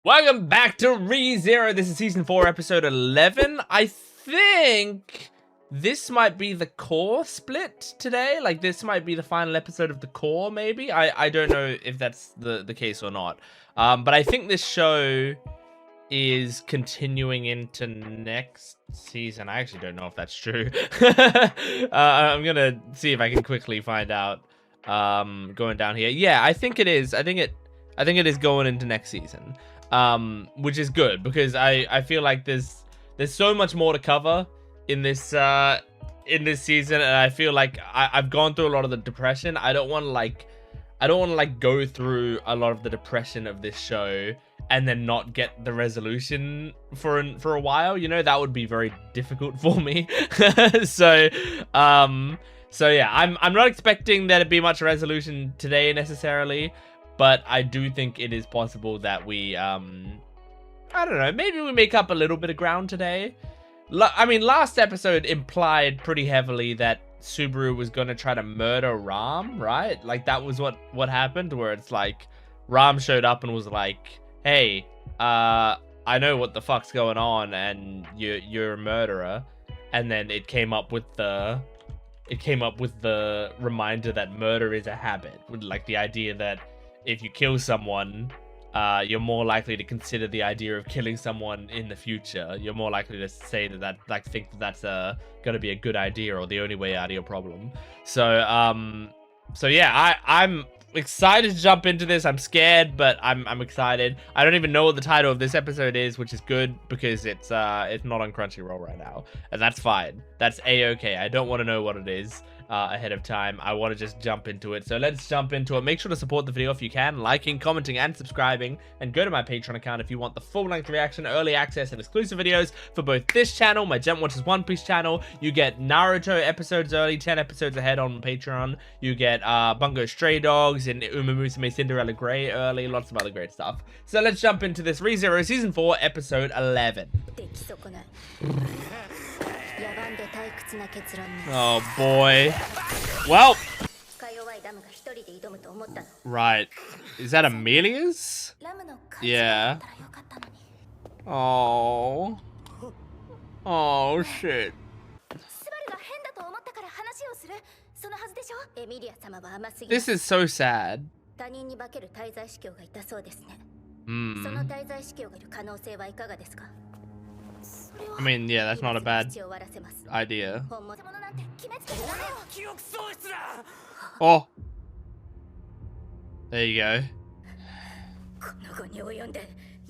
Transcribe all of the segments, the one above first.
Welcome back to ReZero. This is season 4, episode 11. I think this might be the core split today. Like, this might be the final episode of the core, maybe. I don't know if that's the case or not. But I think this show is continuing into next season. I actually don't know if that's true. I'm gonna see if I can quickly find out. Going down here. Yeah, I think it is. I think it is going into next season. Which is good because I feel like there's so much more to cover in this season, and I feel like I've gone through a lot of the depression. I don't want to go through a lot of the depression of this show and then not get the resolution for a while. You know, that would be very difficult for me. So yeah, I'm not expecting there to be much resolution today necessarily. But I do think it is possible that we, I don't know, maybe we make up a little bit of ground today. I mean, last episode implied pretty heavily that Subaru was going to try to murder Ram, right? Like, that was what happened, where it's like, Ram showed up and was like, hey, I know what the fuck's going on, and you're a murderer. And then it came up with the reminder that murder is a habit, with like the idea that if you kill someone, you're more likely to consider the idea of killing someone in the future. You're more likely to say think that's gonna be a good idea or the only way out of your problem. So yeah, I'm excited to jump into this. I'm scared, but I'm excited. I don't even know what the title of this episode is, which is good because it's not on Crunchyroll right now, and that's fine. That's a-okay. I don't want to know what it is ahead of time. I want to just jump into it. So let's jump into it. Make sure to support the video if you can, liking, commenting, and subscribing, and go to my Patreon account if you want the full-length reaction, early access, and exclusive videos for both this channel, my Jent Watches One Piece channel. You get Naruto episodes early, 10 episodes ahead on Patreon. You get Bungo Stray Dogs and Uma Musume Cinderella Grey early, lots of other great stuff. So let's jump into this ReZero Season 4, Episode 11. Oh boy. Well. Right. Is that Emilia's? Yeah. Oh. Oh shit. This is so sad. I mean, yeah, that's not a bad idea. Oh. There you go.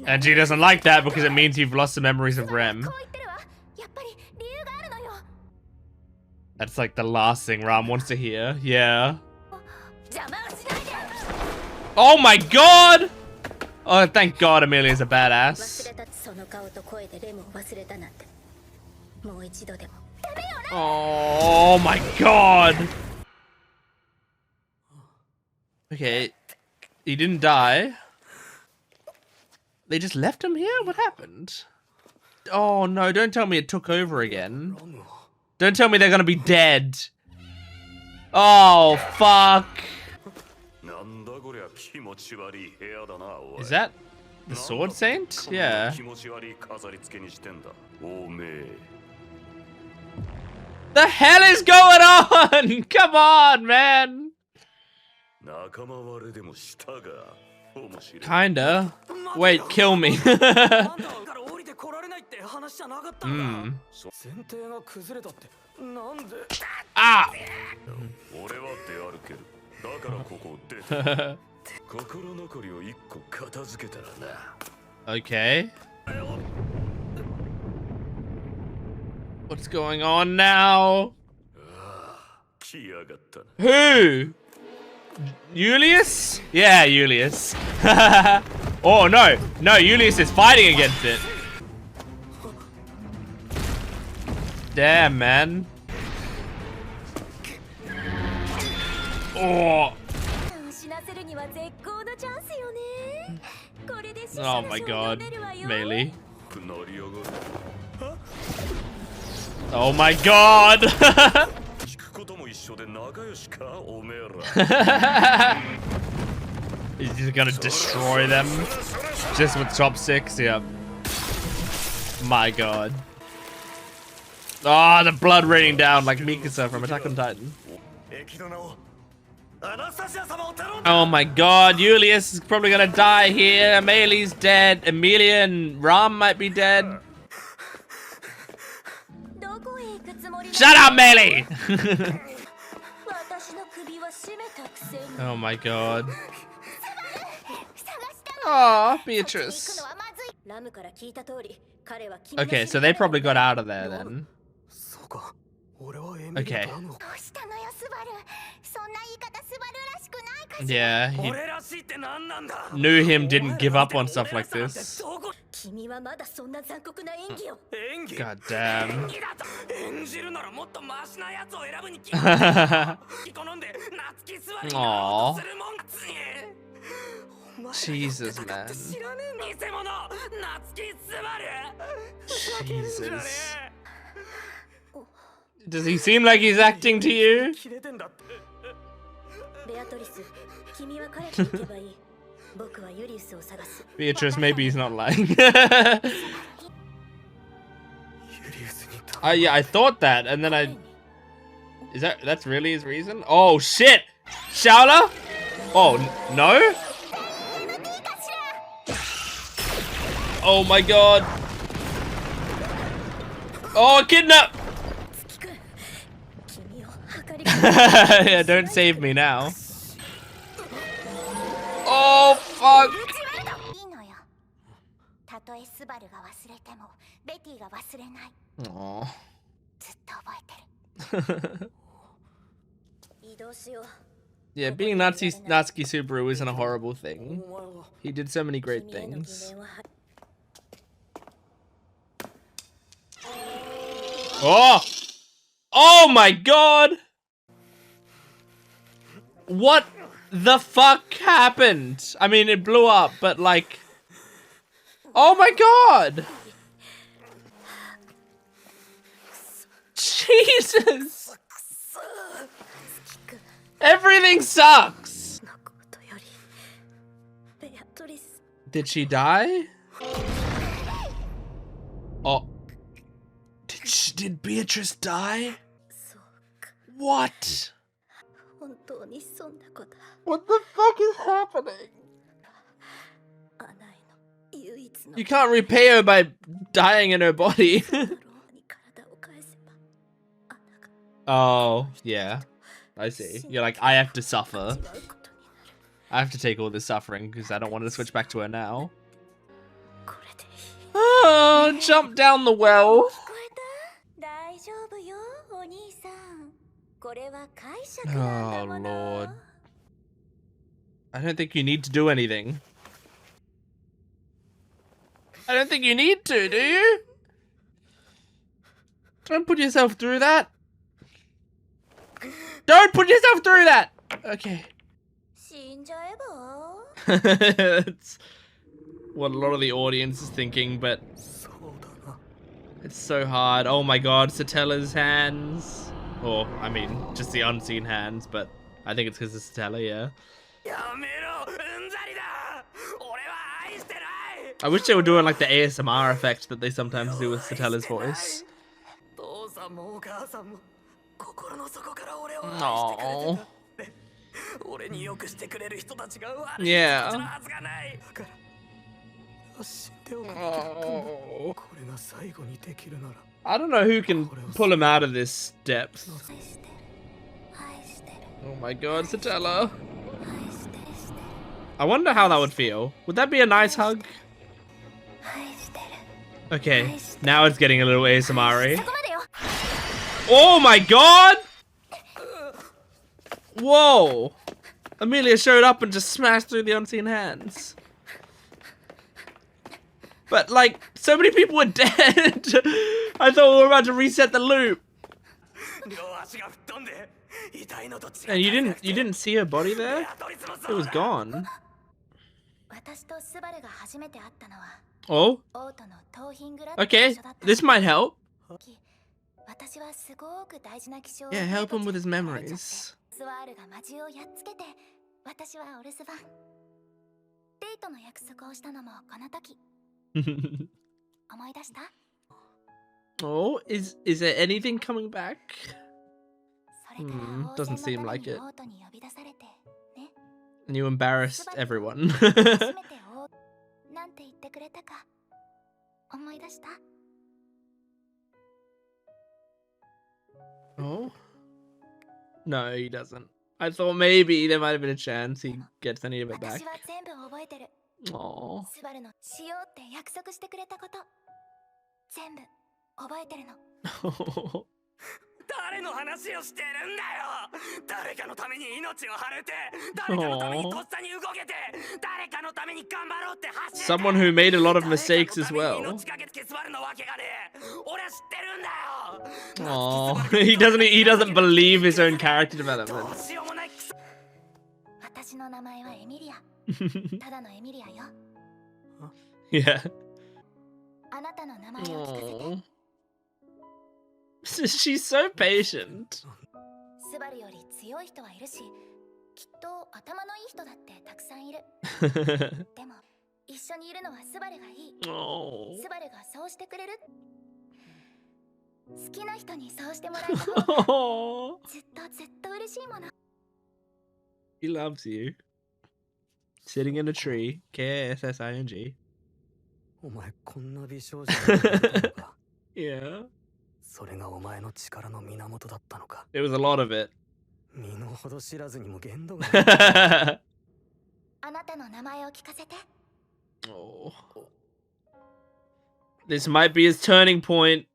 And she doesn't like that because it means you've lost the memories of Rem. That's like the last thing Ram wants to hear. Yeah. Oh my god! Oh, thank god Emilia's a badass. Oh my god! Okay. He didn't die. They just left him here? What happened? Oh no, don't tell me it took over again. Don't tell me they're gonna be dead. Oh, fuck. Is that the Sword Saint? Yeah. The hell is going on? Come on, man. Kinda. Wait, kill me. Ah! Okay. What's going on now? Who? Julius? Yeah, Julius. Oh no, no, Julius is fighting against it. Damn, man. Oh. Oh my god, Melee. Oh my god! He's just gonna destroy them. Just with chopsticks, yeah. My god. Oh, the blood raining down like Mikasa from Attack on Titan. Oh my god, Julius is probably gonna die here. Amelia's dead. Emilia and Ram might be dead. Shut up, Melee! Oh my god. Oh, Beatrice. Okay, so they probably got out of there then. Okay. Yeah, he knew him didn't give up on stuff like this. God damn. Aww. Jesus, man. Jesus. Does he seem like he's acting to you? Beatrice, maybe he's not lying. Yeah, I thought that, and then that's really his reason? Oh, shit! Shaola? Oh, no? Oh my god. Oh, kidnap! Yeah, don't save me now. Oh, fuck! Aww. Yeah, being Natsuki Subaru isn't a horrible thing. He did so many great things. Oh! Oh my god! What the fuck happened? I mean, it blew up, but like... Oh my god! Jesus! Everything sucks! Did she die? Oh. Did Beatrice die? What? What the fuck is happening? You can't repay her by dying in her body. Oh, yeah. I see. You're like, I have to suffer. I have to take all this suffering because I don't want to switch back to her now. Oh, jump down the well. Oh, Lord. I don't think you need to do anything. I don't think you need to, do you? Don't put yourself through that. Don't put yourself through that! Okay. That's what a lot of the audience is thinking, but it's so hard. Oh my god, Satella's hands. Or, I mean, just the unseen hands, but I think it's because of Satella, yeah. I wish they were doing like the ASMR effect that they sometimes do with Satella's voice. Aww. Yeah. Oh. I don't know who can pull him out of this depth. Oh my god, Satella. I wonder how that would feel. Would that be a nice hug? Okay, now it's getting a little ASMR-y. Oh my god! Whoa! Emilia showed up and just smashed through the unseen hands. But like, so many people were dead. I thought we were about to reset the loop. And you didn't see her body there? It was gone. Oh? Okay, this might help. Yeah, help him with his memories. Oh, is there anything coming back? Doesn't seem like it. And you embarrassed everyone. Oh? No, he doesn't. I thought maybe there might have been a chance he gets any of it back. Aww. Oh. 誰の話をしてるんだよ。誰かのために命を張れて、誰かのためにとっさに動けて、誰かのために頑張ろうって走って。Someone who made a lot of mistakes as well. Oh, he doesn't believe his own character development. Yeah. Oh. She's so patient. Oh. He loves you. Sitting in a tree. K-A-S-S-I-N-G. Yeah. It was a lot of it. Oh. This might be his turning point.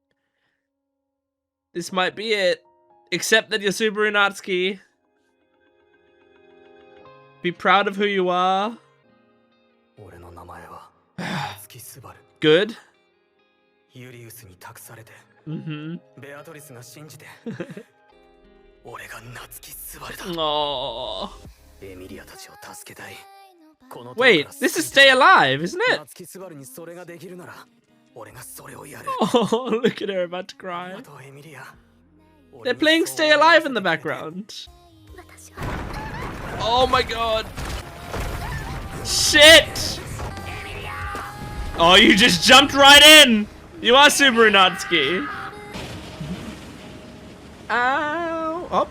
This might be it. Accept that you're Subaru Natsuki. Be proud of who you are. Good. Aww. Wait, this is Stay Alive, isn't it? Oh, look at her about to cry. They're playing Stay Alive in the background. Oh my god. Shit! Oh, you just jumped right in! You are Subaru Natsuki. Ow. Oh.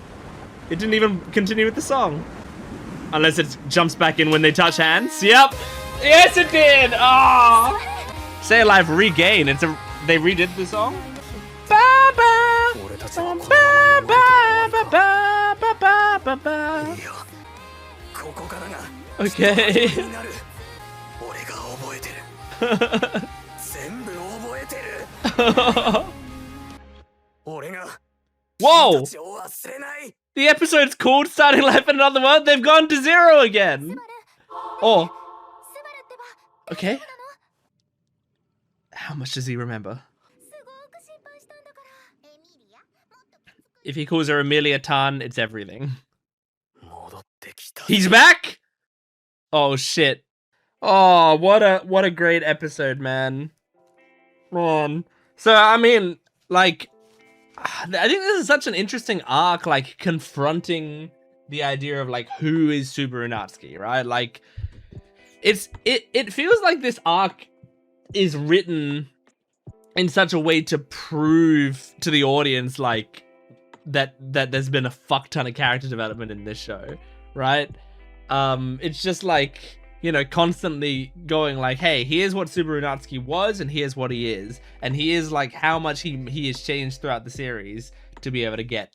It didn't even continue with the song. Unless it jumps back in when they touch hands. Yep. Yes, it did. Oh. Stay Alive Regain. They redid the song. Ba ba. Ba ba ba ba ba ba ba ba. Okay. Whoa! The episode's called Starting Life in Another World. They've gone to 0 again. Oh. Okay. How much does he remember? If he calls her Emilia Tan, it's everything. He's back? Oh shit. Oh, what a great episode, man. Man. So I mean, like, I think this is such an interesting arc, like confronting the idea of like who is Subaru Natsuki, right? Like, it feels like this arc is written in such a way to prove to the audience like that there's been a fuck ton of character development in this show, right? It's just like, you know, constantly going like, hey, here's what Subaru Natsuki was and here's what he is, and he is like how much he has changed throughout the series to be able to get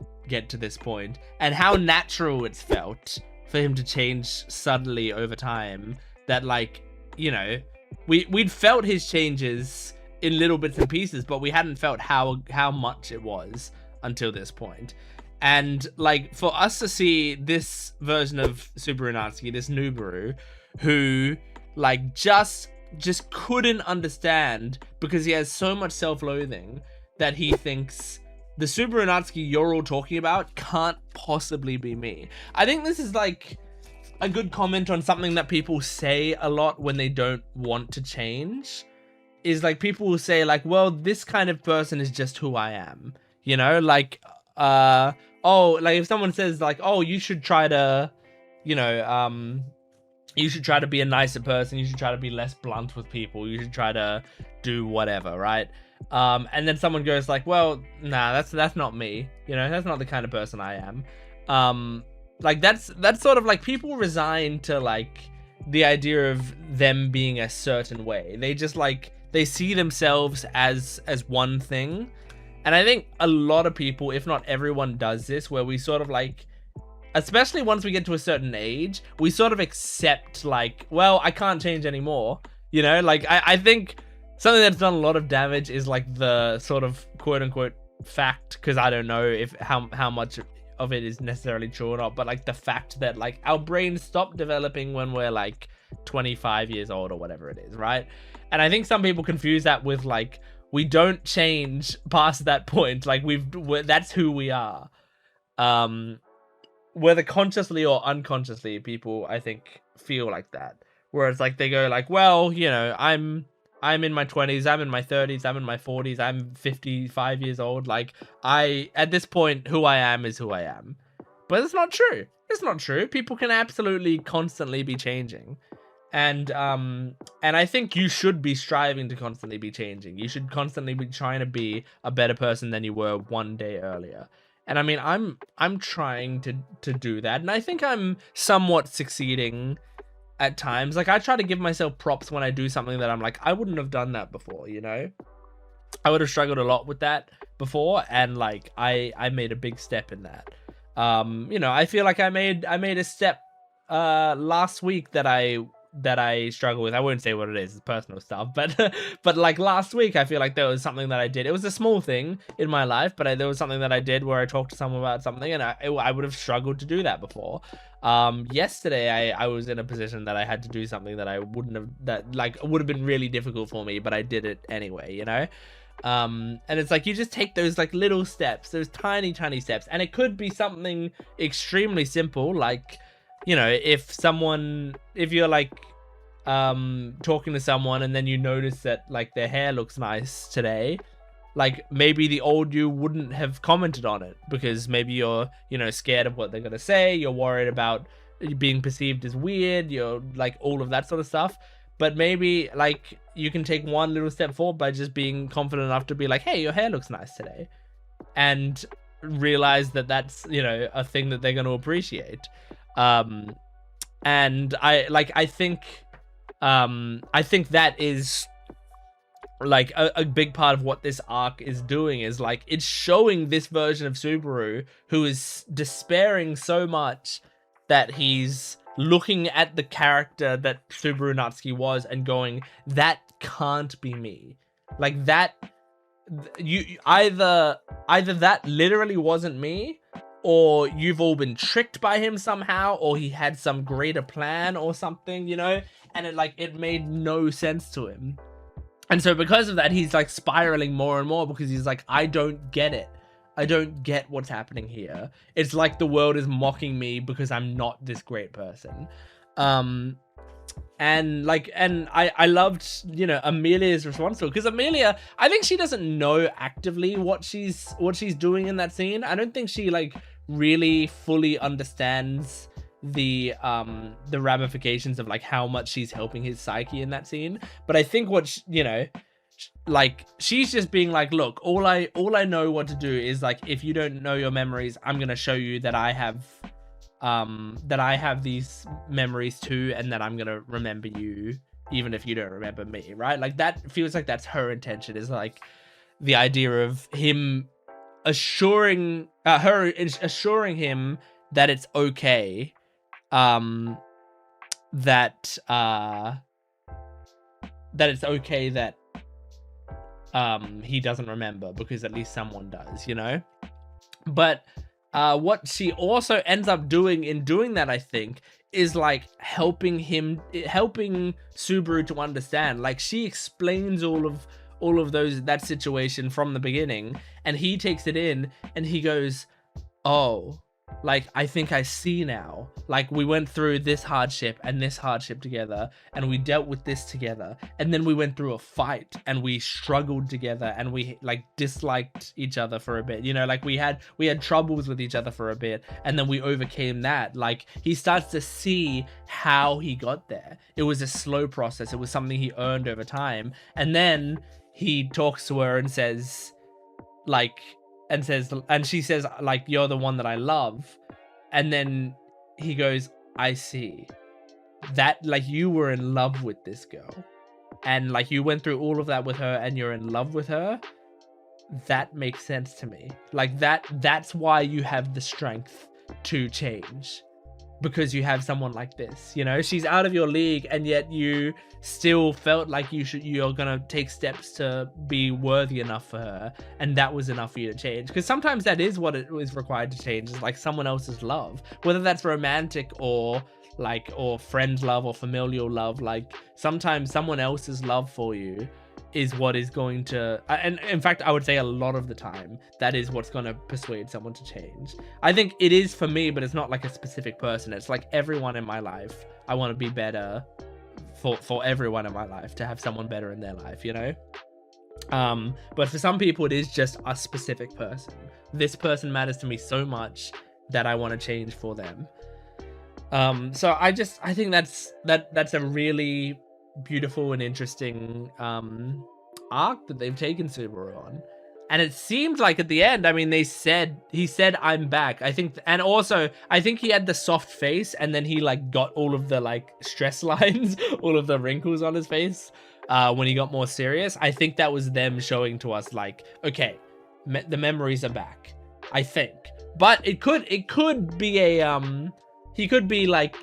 to this point, and how natural it's felt for him to change suddenly over time. That, like, you know, we'd felt his changes in little bits and pieces, but we hadn't felt how much it was until this point. And like, for us to see this version of Subaru Natsuki, this Nubaru, who like just couldn't understand because he has so much self-loathing that he thinks the Subaru Natsuki you're all talking about can't possibly be me. I think this is like a good comment on something that people say a lot when they don't want to change. Is like, people will say like, well, this kind of person is just who I am, you know, like oh, like if someone says like, oh, you should try to, you know, you should try to be a nicer person. You should try to be less blunt with people. You should try to do whatever, right? And then someone goes like, well, nah, that's not me. You know, that's not the kind of person I am. Like that's sort of like people resign to like the idea of them being a certain way. They just like, they see themselves as one thing. And I think a lot of people, if not everyone, does this, where we sort of like, especially once we get to a certain age, we sort of accept like, well, I can't change anymore. You know, like I think something that's done a lot of damage is like the sort of quote unquote fact, because I don't know if how much of it is necessarily true or not, but like the fact that like our brains stop developing when we're like 25 years old or whatever it is, right? And I think some people confuse that with like, we don't change past that point. Like that's who we are. Whether consciously or unconsciously, people I think feel like that. Whereas like they go like, well, you know, I'm in my 20s, I'm in my 30s, I'm in my 40s, I'm 55 years old. Like at this point, who I am is who I am. But it's not true. It's not true. People can absolutely constantly be changing. And I think you should be striving to constantly be changing. You should constantly be trying to be a better person than you were one day earlier. And I mean, I'm trying to do that, and I think I'm somewhat succeeding at times. Like I try to give myself props when I do something that I'm like, I wouldn't have done that before, you know? I would have struggled a lot with that before, and like I made a big step in that. You know, I feel like I made a step last week that I struggle with. I won't say what it is, it's personal stuff, but like last week I feel like there was something that I did. It was a small thing in my life, but there was something that I did where I talked to someone about something, and I would have struggled to do that before. Yesterday I was in a position that I had to do something that I wouldn't have, that like would have been really difficult for me, but I did it anyway, you know? And it's like you just take those like little steps, those tiny steps, and it could be something extremely simple, like, you know, if you're like talking to someone and then you notice that like their hair looks nice today, like maybe the old you wouldn't have commented on it because maybe you're, you know, scared of what they're gonna say, you're worried about being perceived as weird, you're like all of that sort of stuff. But maybe like you can take one little step forward by just being confident enough to be like, hey, your hair looks nice today, and realize that that's, you know, a thing that they're going to appreciate. And I think that is like a big part of what this arc is doing, is like it's showing this version of Subaru who is despairing so much that he's looking at the character that Subaru Natsuki was and going, that can't be me. Like that, you either that literally wasn't me, or you've all been tricked by him somehow, or he had some greater plan or something, you know? And it made no sense to him. And so because of that, he's like spiraling more and more, because he's like, I don't get it. I don't get what's happening here. It's like the world is mocking me because I'm not this great person. And I loved, you know, Emilia's response to it, because Emilia, I think she doesn't know actively what she's doing in that scene. I don't think she like really fully understands the ramifications of like how much she's helping his psyche in that scene. But I think you know, like she's just being like, look, all I know what to do is like, if you don't know your memories, I'm gonna show you that I have these memories too, and that I'm gonna remember you even if you don't remember me, right? Like that feels like that's her intention, is like the idea of him assuring him that it's okay, that it's okay that he doesn't remember, because at least someone does, you know? But what she also ends up doing in doing that, I think, is like helping Subaru to understand. Like she explains all of that situation from the beginning, and he takes it in and he goes, oh, Like, I think I see now. Like, we went through this hardship and this hardship together, and we dealt with this together, and then we went through a fight and we struggled together, and we like disliked each other for a bit, you know, like we had troubles with each other for a bit, and then we overcame that. Like, he starts to see how he got there. It was a slow process. It was something he earned over time. And then he talks to her and says, like, and she says, like, you're the one that I love. And then he goes, I see that, like, you were in love with this girl, and like you went through all of that with her, and you're in love with her. That makes sense to me. Like, that's why you have the strength to change, because you have someone like this, you know. She's out of your league, and yet you still felt like you're gonna take steps to be worthy enough for her, and that was enough for you to change. Because sometimes that is what it is required to change, is like someone else's love, whether that's romantic or friend love or familial love. Like, sometimes someone else's love for you is what is going to, and in fact I would say a lot of the time that is what's going to persuade someone to change. I think it is for me, but it's not like a specific person. It's like everyone in my life. I want to be better for everyone in my life, to have someone better in their life, you know. But for some people it is just a specific person. This person matters to me so much that I want to change for them. So I think that's a really beautiful and interesting arc that they've taken Subaru on. And it seemed like at the end, I mean, he said I'm back, I think. And also I think he had the soft face, and then he like got all of the like stress lines, all of the wrinkles on his face when he got more serious. I think that was them showing to us like, okay, the memories are back, I think. But it could be a he could be like,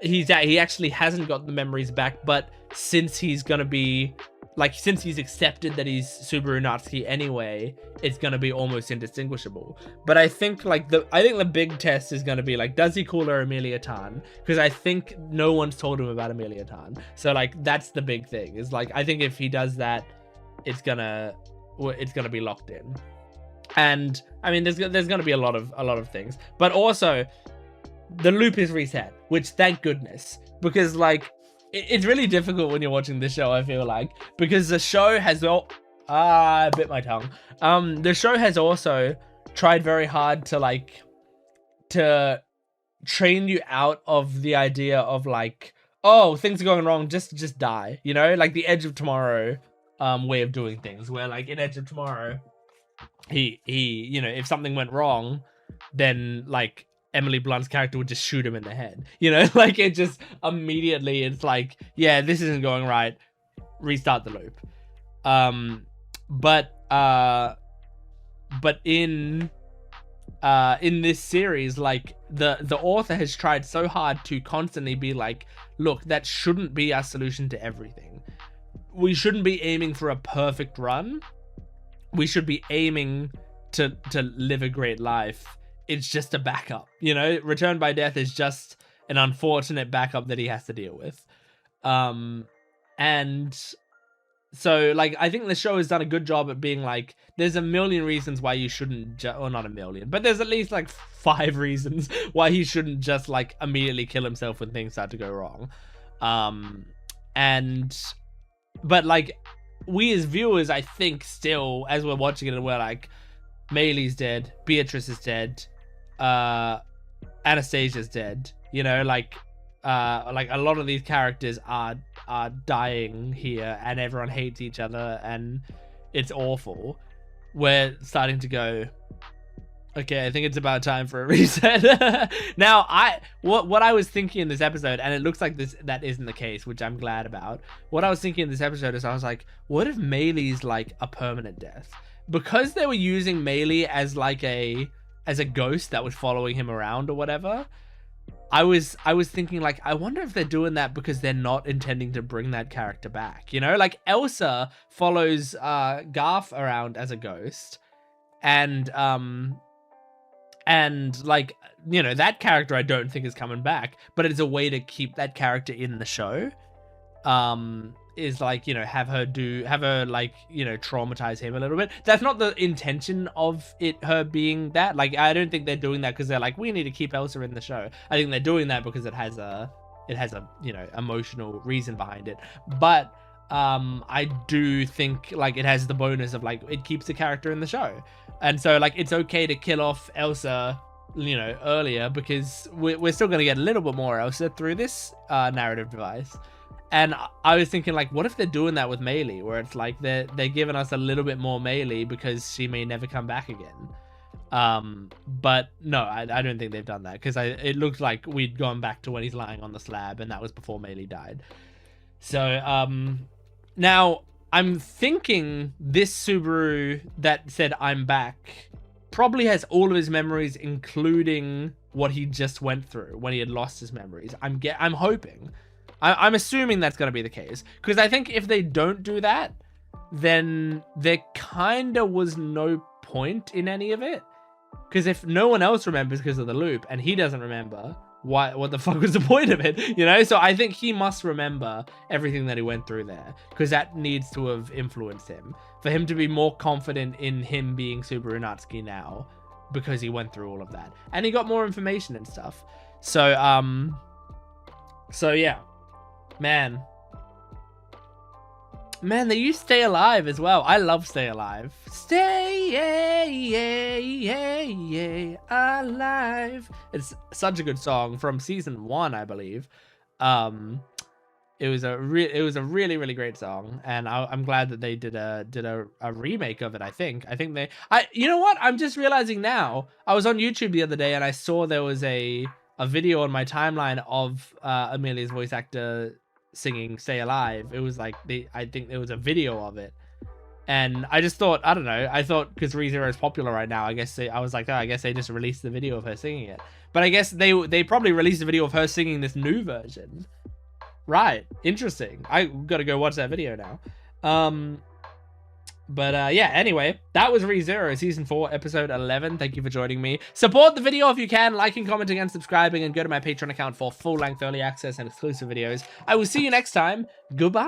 he actually hasn't got the memories back, but since he's gonna be like, since he's accepted that he's Subaru Natsuki anyway, it's gonna be almost indistinguishable. But I think like the big test is gonna be like, does he call her Emilia Tan? Because I think no one's told him about Emilia Tan. So like, that's the big thing, is like, I think if he does that, it's gonna be locked in. And I mean, there's gonna be a lot of things, but also the loop is reset, which thank goodness, because like it's really difficult when you're watching this show, I feel like, because the show has I bit my tongue. The show has also tried very hard to train you out of the idea of like, oh, things are going wrong, just die, you know, like the Edge of Tomorrow way of doing things, where like in Edge of Tomorrow, he you know, if something went wrong, then like Emily Blunt's character would just shoot him in the head, you know. Like, it just immediately, it's like, yeah, this isn't going right, restart the loop. But in this series, like the author has tried so hard to constantly be like, look, that shouldn't be our solution to everything. We shouldn't be aiming for a perfect run. We should be aiming to live a great life. It's just a backup, you know. Return by Death is just an unfortunate backup that he has to deal with. And so like, I think the show has done a good job at being like, there's a million reasons why you shouldn't or not a million, but there's at least like 5 reasons why he shouldn't just like immediately kill himself when things start to go wrong. But like, we as viewers, I think still, as we're watching it, we're like, Maylee's dead, Beatrice is dead, Anastasia's dead, you know, like a lot of these characters are dying here, and everyone hates each other, and it's awful. We're starting to go, okay, I think it's about time for a reset. Now, what I was thinking in this episode, and it looks like that isn't the case, which I'm glad about. What I was thinking in this episode is, I was like, what if Maylee's like a permanent death? Because they were using Maylee as like a ghost that was following him around or whatever. I was thinking like, I wonder if they're doing that because they're not intending to bring that character back. You know, like Elsa follows Garth around as a ghost, and like, you know, that character I don't think is coming back, but it's a way to keep that character in the show. is like, you know, have her like, you know, traumatize him a little bit. That's not the intention of her being that. Like, I don't think they're doing that because they're like, we need to keep Elsa in the show. I think they're doing that because it has a you know, emotional reason behind it. But I do think like it has the bonus of like it keeps the character in the show, and so like it's okay to kill off Elsa, you know, earlier, because we're still going to get a little bit more Elsa through this narrative device. And I was thinking, like, what if they're doing that with Melee, where it's like they're giving us a little bit more Melee because she may never come back again. But no, I don't think they've done that, because it looked like we'd gone back to when he's lying on the slab, and that was before Melee died. So now I'm thinking this Subaru that said I'm back probably has all of his memories, including what he just went through when he had lost his memories. I'm hoping. I'm assuming that's going to be the case, because I think if they don't do that, then there kind of was no point in any of it. Because if no one else remembers because of the loop, and he doesn't remember, what the fuck was the point of it? You know? So I think he must remember everything that he went through there, because that needs to have influenced him, for him to be more confident in him being Subaru Natsuki now, because he went through all of that. And he got more information and stuff. So yeah. Man, they used Stay Alive as well. I love Stay Alive. Stay alive. It's such a good song from season 1, I believe. It was a really, really great song, and I'm glad that they did a remake of it. I think you know what? I'm just realizing now. I was on YouTube the other day and I saw there was a video on my timeline of Emilia's voice actor singing Stay Alive. It was like I think there was a video of it, and I just thought, I don't know, I thought because ReZero is popular right now, I guess I was like, oh, I guess they just released the video of her singing it. But I guess they probably released a video of her singing this new version. Right, interesting. I gotta go watch that video now. But yeah, anyway, that was ReZero, Season 4, Episode 11. Thank you for joining me. Support the video if you can, liking, commenting, and subscribing, and go to my Patreon account for full-length early access and exclusive videos. I will see you next time. Goodbye.